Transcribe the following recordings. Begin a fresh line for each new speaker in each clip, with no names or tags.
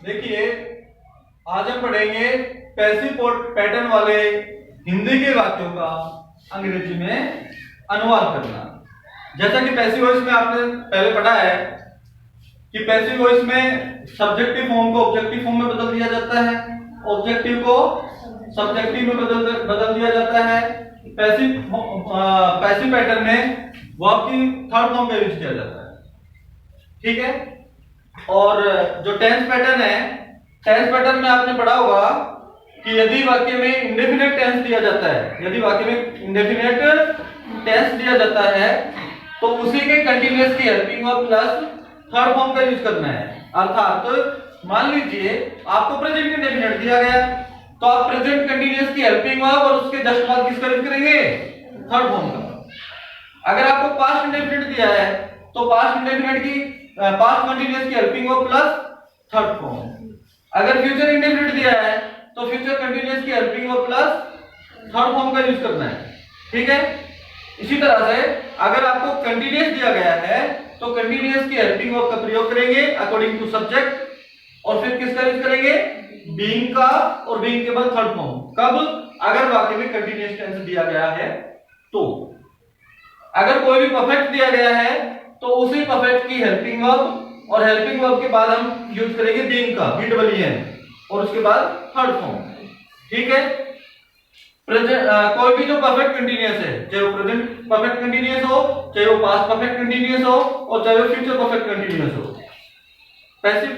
देखिए आज हम पढ़ेंगे पैसिव पैटर्न वाले हिंदी के वाक्यों का अंग्रेजी में अनुवाद करना। जैसा कि पैसिव वॉइस में आपने पहले पढ़ा है कि पैसिव वॉइस में सब्जेक्टिव फॉर्म को ऑब्जेक्टिव फॉर्म में बदल दिया जाता है, ऑब्जेक्टिव को सब्जेक्टिव में बदल दिया जाता है। पैसिव पैटर्न में वर्ब की थर्ड फॉर्म का यूज किया जाता है, ठीक है। और जो टेंस पैटर्न है, टेंस पैटर्न में आपने पढ़ा होगा कि यदि वाक्य में इंडेफिनिट टेंस दिया जाता है, यदि वाक्य में इंडेफिनिट टेंस दिया जाता है तो उसी के कंटीन्यूअस की helping verb plus third form का यूज करना है। अर्थात मान लीजिए आपको प्रेजेंट इंडेफिनिट दिया गया तो आप प्रेजेंट कंटीन्यूअस की हेल्पिंग वर्ब और उसके जस्ट बाद किसका यूज करेंगे? थर्ड फॉर्म का। अगर आपको पास्ट इंडेफिनिट दिया है तो पास्ट इंडेफिनिट की पास्ट कंटीन्यूअस की helping verb plus third form. अगर फ्यूचर इंडेफिनिट दिया है तो फ्यूचर कंटीन्यूअस की helping verb plus third form का यूज करना है, ठीक है। इसी तरह से अगर आपको कंटीन्यूअस दिया गया है तो कंटीन्यूअस की हेल्पिंग वर्ब का प्रयोग करेंगे अकॉर्डिंग टू सब्जेक्ट और फिर किसका यूज करेंगे? बीइंग का, और बीइंग के बाद थर्ड फॉर्म। कब? अगर वाक्य में कंटीन्यूअस टेंस दिया गया है तो। अगर कोई भी परफेक्ट दिया गया है तो उसी परफेक्ट की हेल्पिंग वर्ब और हेल्पिंग वर्ब के बाद हम यूज करेंगे बीइंग का, BWN, और उसके बाद थर्ड फॉर्म, ठीक है। कोई भी जो परफेक्ट कंटीन्यूअस है, चाहे वो प्रेजेंट परफेक्ट कंटीन्यूअस हो, चाहे वो पास्ट परफेक्ट कंटीन्यूअस हो, और चाहे वो फ्यूचर परफेक्ट कंटीन्यूअस हो, पैसिव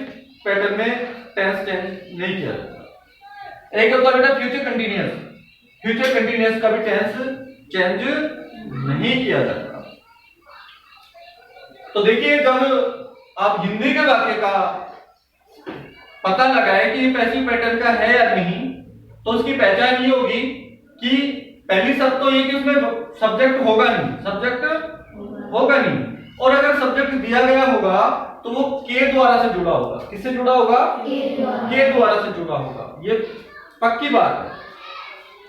पैटर्न में टेंस चेंज नहीं किया जाता। एक होता है बेटा फ्यूचर कंटीन्यूअस, फ्यूचर कंटीन्यूअस का भी टेंस चेंज नहीं किया जाता। तो देखिए जब आप हिंदी के वाक्य का पता लगाए कि ये पैसिव पैटर्न का है या नहीं तो उसकी पहचान ये होगी कि पहली शर्त तो ये कि उसमें सब्जेक्ट होगा नहीं, सब्जेक्ट होगा नहीं, और अगर सब्जेक्ट दिया गया होगा तो वो के द्वारा से जुड़ा होगा। किससे जुड़ा होगा? के द्वारा से जुड़ा होगा, ये पक्की बात है।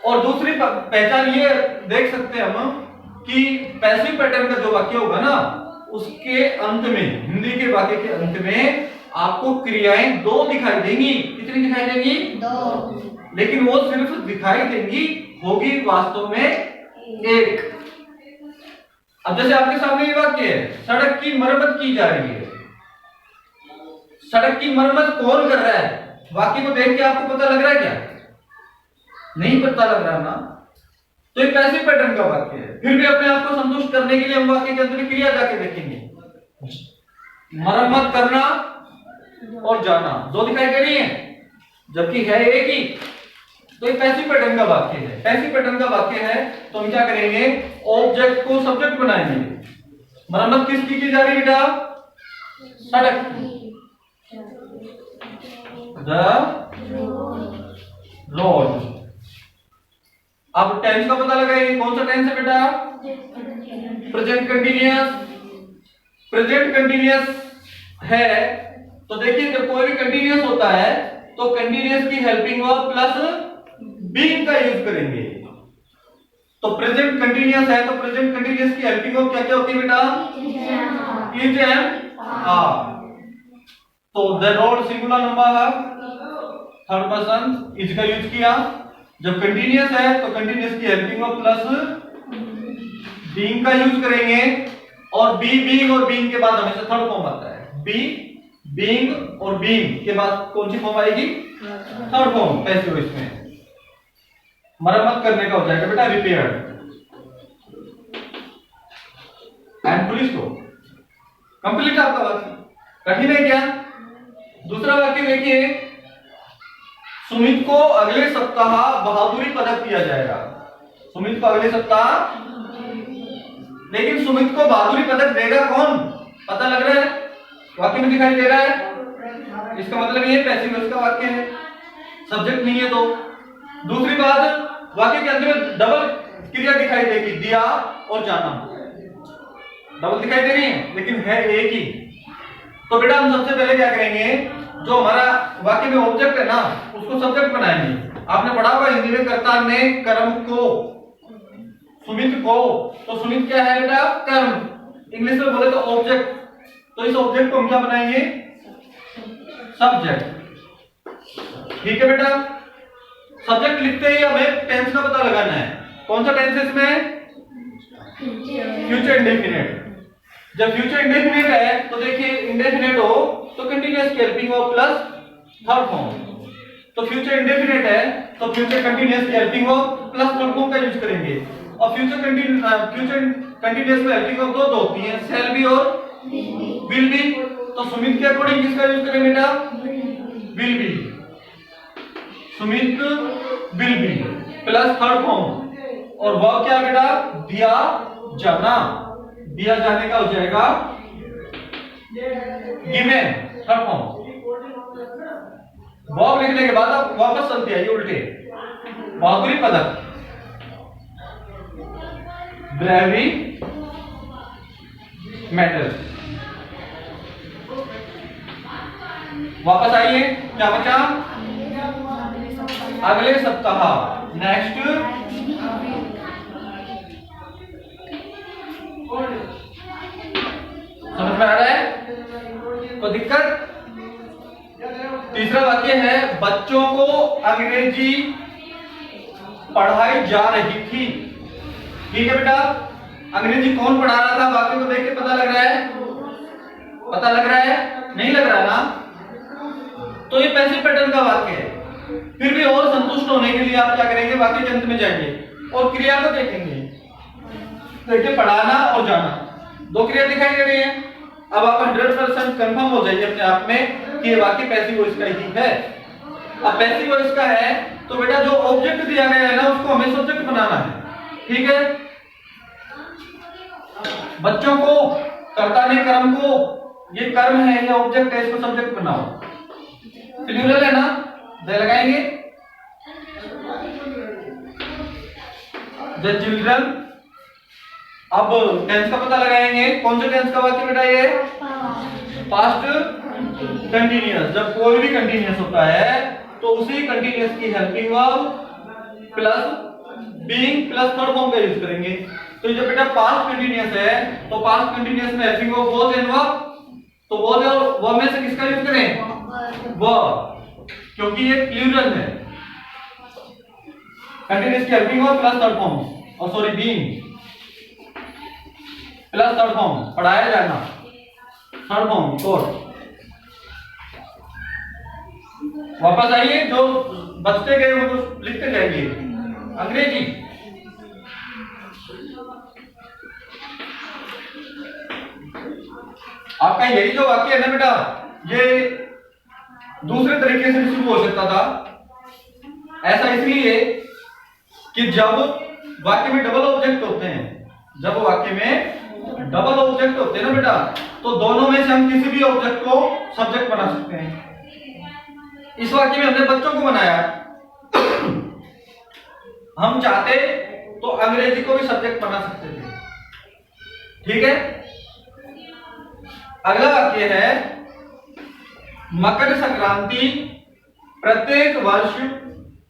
और दूसरी पहचान ये देख सकते हैं हम कि पैसिव पैटर्न का जो वाक्य होगा ना उसके अंत में, हिंदी के वाक्य के अंत में आपको क्रियाएं दो दिखाई देंगी। कितनी दिखाई देंगी? दो। लेकिन वो सिर्फ दिखाई देंगी, होगी वास्तव में एक। अब जैसे आपके सामने ये वाक्य है, सड़क की मरम्मत की जा रही है। सड़क की मरम्मत कौन कर रहा है? वाक्य को देख के आपको पता लग रहा है क्या? नहीं पता लग रहा ना, तो ये पैसिव पैटर्न का वाक्य है। फिर भी अपने आप को संतुष्ट करने के लिए हम वाक्य के अंदर क्रिया जाके देखेंगे। मरम्मत करना और जाना दो दिखाई दे रही है, जबकि है एक ही। तो ये पैसिव पैटर्न का वाक्य है। पैसिव पैटर्न का वाक्य है तो हम क्या करेंगे? ऑब्जेक्ट को सब्जेक्ट बनाएंगे। मरम्मत किसकी की जा रही है बेटा? सड़क की। The road. अब टेंस का पता लगाइए, कौन सा टेंस है बेटा? Present continuous. प्रेजेंट कंटीन्यूअस है तो देखिए जब कोई भी कंटीन्यूअस होता है तो कंटीन्यूअस की हेल्पिंग वर्ब प्लस बीइंग का यूज करेंगे। तो प्रेजेंट कंटीन्यूअस है तो प्रेजेंट कंटीन्यूअस की हेल्पिंग वर्ब क्या क्या होती है बेटा? Is and are. तो द रोड सिंगुलर नंबर है, थर्ड पर्सन इज का यूज किया। जब कंटीन्यूअस है तो कंटीन्यूअस की हेल्पिंग वर्ब प्लस बीइंग का यूज करेंगे, और बीइंग और बीइंग के बाद हमेशा थर्ड फॉर्म आता है। बीइंग और बीइंग के बाद कौन सी फॉर्म आएगी? थर्ड फॉर्म पैसिव वॉइस में। मरम्मत करने का हो जाएगा बेटा रिपेयर। एंड पुलिस को कंप्लीट आपका वाक्य। कठिन है क्या? दूसरा वाक्य देखिए, सुमित को अगले सप्ताह बहादुरी पदक दिया जाएगा। सुमित को अगले सप्ताह, लेकिन सुमित को बहादुरी पदक देगा कौन? पता लग रहा है? वाक्य में दिखाई दे रहा है। इसका मतलब ये पैसिव वॉइस का वाक्य है, सब्जेक्ट नहीं है। तो दूसरी बात, वाक्य के अंदर में डबल क्रिया दिखाई देगी, दिया और जाना डबल दिखाई दे रही है, लेकिन है एक ही। तो बेटा हम सबसे पहले क्या करेंगे? जो हमारा वाक्य में ऑब्जेक्ट है ना उसको सब्जेक्ट बनाएंगे। आपने पढ़ा होगा हिंदी में, कर्ता ने कर्म को, सुमित को, तो सुमित क्या है बेटा? कर्म। इंग्लिश में बोले तो ऑब्जेक्ट। तो इस ऑब्जेक्ट को हम क्या बनाएंगे? सब्जेक्ट। ठीक है बेटा, सब्जेक्ट लिखते ही हमें टेंस का पता लगाना है। कौन सा टेंस है इसमें? Future indefinite. जब फ्यूचर इंडेफिनिट है तो देखिए इंडेफिनिट हो तो कंटीन्यूअस की helping verb plus third form, तो फ्यूचर इंडेफिनिट है तो फ्यूचर कंटीन्यूअस की helping verb plus third form का यूज करेंगे। और फ्यूचर कंटीन्यूअस में हेल्पिंग वर्ब दो होती हैं, शैल बी और विल बी। तो सुमित के अकॉर्डिंग किसका यूज करें बेटा? Will be. Sumit will be plus third form, और वर्ब क्या बेटा? दिया जाना। दिया जाने का हो जाएगा गिवन, थर्ड फॉर्म। वर्ब लिखने के बाद आप वापस चलते आइए उल्टे। बहुरी पदक, ब्रेवरी मैटर। वापस आइए, क्या बचा? अगले सप्ताह, नेक्स्ट। समझ में आ रहा है? कोई दिक्कत? तीसरा वाक्य है बच्चों को अंग्रेजी पढ़ाई जा रही थी। ठीक है बेटा, अंग्रेजी कौन पढ़ा रहा था? वाक्य को देख के पता लग रहा है? पता लग रहा है? नहीं लग रहा ना? तो ये पैसिव पैटर्न का वाक्य है। फिर भी और संतुष्ट होने के लिए आप क्या करेंगे? वाक्य के अंत में जाएंगे और क्रिया को देखेंगे। देखिए, पढ़ाना और जाना, दो क्रिया दिखाई दे रही है। अब आप 100% कंफर्म हो जाइए अपने आप में कि ये वाक्य पैसिव वॉइस का ही है। अब पैसिव वॉइस का है तो बेटा जो ऑब्जेक्ट दिया गया है ना उसको हमें सब्जेक्ट बनाना है। ठीक है, बच्चों को, कर्ता ने कर्म को, ये कर्म है, ये ऑब्जेक्ट है, इसको सब्जेक्ट बनाओ। प्लूरल है ना, दे लगाएंगे। The children. अब टेंस का पता लगाएंगे। कौन सा टेंस का वाक्य बेटा? ये पास्ट कंटीन्यूअस। जब कोई भी कंटीन्यूअस होता है तो उसी कंटीन्यूअस की helping verb plus being plus third form का यूज करेंगे। तो जब बेटा पास्ट कंटीन्यूअस है तो पास्ट कंटीन्यूअस में helping verb was and verb, तो वॉज और वर्ब में से किसका यूज करें? वर्ब, क्योंकि ये प्लूरल है। कंटीन्यूअस की helping verb plus third form, और sorry being plus third form, पढ़ाया जाना, थर्ड फॉर्म कोड। वापस आइए, जो बचते गए वो तो लिखते जाएंगे। अंग्रेजी, आपका यही जो वाक्य है ना बेटा, ये दूसरे तरीके से भी शुरू हो सकता था। ऐसा इसलिए कि जब वाक्य में डबल ऑब्जेक्ट होते हैं, जब वाक्य में डबल ऑब्जेक्ट होते हैं ना बेटा, तो दोनों में से हम किसी भी ऑब्जेक्ट को सब्जेक्ट बना सकते हैं। इस वाक्य में हमने बच्चों को बनाया, हम चाहते तो अंग्रेजी को भी सब्जेक्ट बना सकते थे। ठीक है, अगला वाक्य है मकर संक्रांति प्रत्येक वर्ष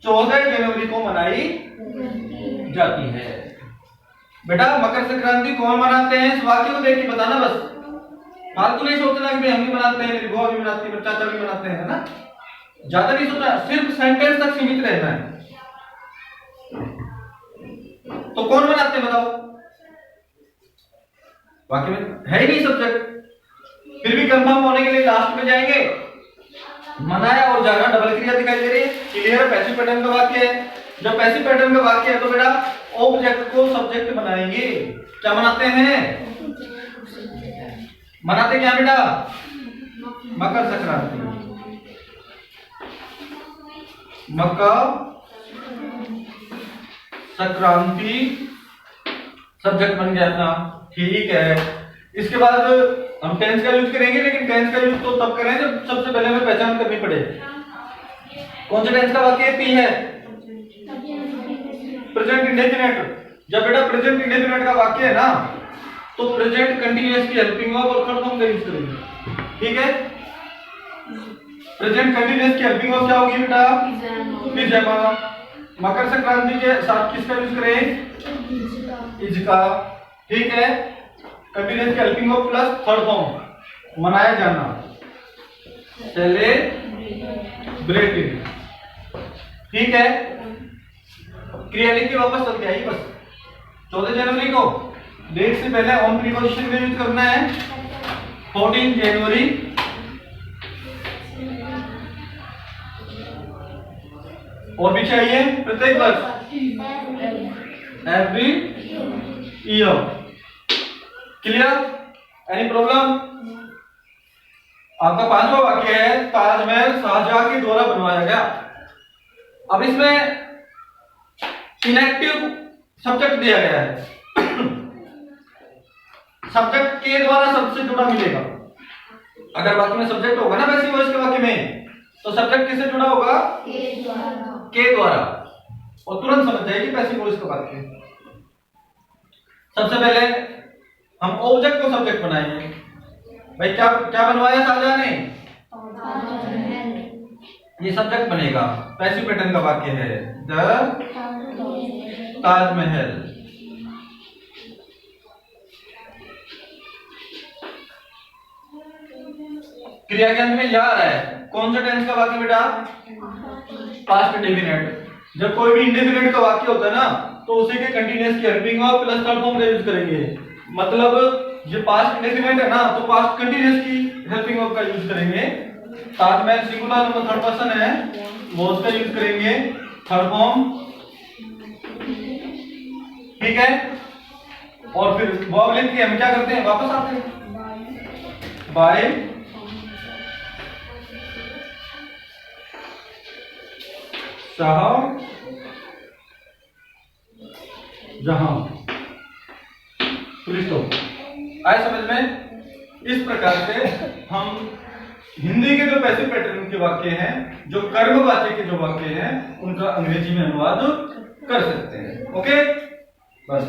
14 जनवरी को मनाई जाती है। बेटा मकर संक्रांति कौन मनाते हैं? इस वाक्य को देख के बताना बस, फालतू नहीं सोचना कि हम भी मनाते हैं, मेरी बुआ भी मनाती है, मेरे चाचा भी मनाते हैं, है ना? ज्यादा नहीं सोचना, सिर्फ सेंटेंस तक सीमित रहना है। तो कौन मनाते हैं बताओ? वाक्य में है ही नहीं सब्जेक्ट, फिर भी कंफर्म होने के लिए लास्ट में जाएंगे। मनाया और जाना डबल क्रिया दिखाई दे रही है, क्लियर है? पैसिव पैटर्न का वाक्य है। जब पैसिव पैटर्न का वाक्य है तो बेटा ऑब्जेक्ट को सब्जेक्ट बनाएंगे। क्या बनाते हैं? मनाते क्या बेटा? मकर संक्रांति, मकर संक्रांति सब्जेक्ट बन गया था। ठीक है, इसके बाद हम टेंस का यूज करेंगे, लेकिन टेंस का यूज तो तब करें जब सबसे पहले हमें पहचान करनी पड़े। कौन सा टेंस का वाक्य पी है? Present indefinite. जब बेटा प्रेजेंट इंडेफिनिट का वाक्य है ना, तो प्रेजेंट कंटीन्यूअस की हेल्पिंग वर्ब और थर्ड फॉर्म का यूज करेंगे। ठीक है, प्रेजेंट कंटीन्यूअस की हेल्पिंग वर्ब क्या होगी बेटा? पिजामा। मकर संक्रांति के साथ किसका यूज करें? इज का। ठीक है, कंटीन्यूअस की helping verb plus third form, मनाया जाना, चले ब्रेक। ठीक है, क्रिया लिख के वापस चल के आई बस। 14 जनवरी को डेट से पहले ऑन प्रीपोजिशन में यूज करना है। 14 जनवरी और भी चाहिए प्रत्येक वर्ष, every year. Clear? Any problem? आपका 5वां वाक्य है ताजमहल शाहजहां के द्वारा बनवाया गया। अब इसमें इनएक्टिव सब्जेक्ट दिया गया है। सब्जेक्ट के द्वारा सबसे जुड़ा मिलेगा। अगर वाक्य में सब्जेक्ट होगा ना पैसिव वॉइस के वाक्य में, तो सब्जेक्ट किससे जुड़ा होगा? के द्वारा। और तुरंत समझ जाएगी पैसिव वॉइस का वाक्य। सबसे पहले हम ऑब्जेक्ट को सब्जेक्ट बनाएंगे। भाई क्या क्या बनवाया शाहजहां ने? ये सब्जेक्ट बनेगा। पैसिव पैटर्न का वाक्य है द ताजमहल। क्रिया के अंत में या आ रहा है। कौन सा टेंस का वाक्य बेटा? Past indefinite. जब कोई भी इंडेफिनिट का वाक्य होता है ना, तो उसी के कंटीन्यूअस की helping verb plus third form का यूज करेंगे। मतलब ये पास्ट इंडेफिनिट है ना, तो पास्ट कंटीन्यूअस की हेल्पिंग वर्ब का यूज करेंगे। Taj Mahal singular number third person है, वो उसका यूज करेंगे थर्ड फॉर्म। ठीक है, और फिर वर्ब लिख के हम क्या करते हैं? वापस आते हैं बाय शाहजहां। आए समझ में? इस प्रकार से हम हिंदी के जो पैसिव पैटर्न के वाक्य हैं, जो कर्मवाची के जो वाक्य हैं, उनका अंग्रेजी में अनुवाद कर सकते हैं। ओके, बस।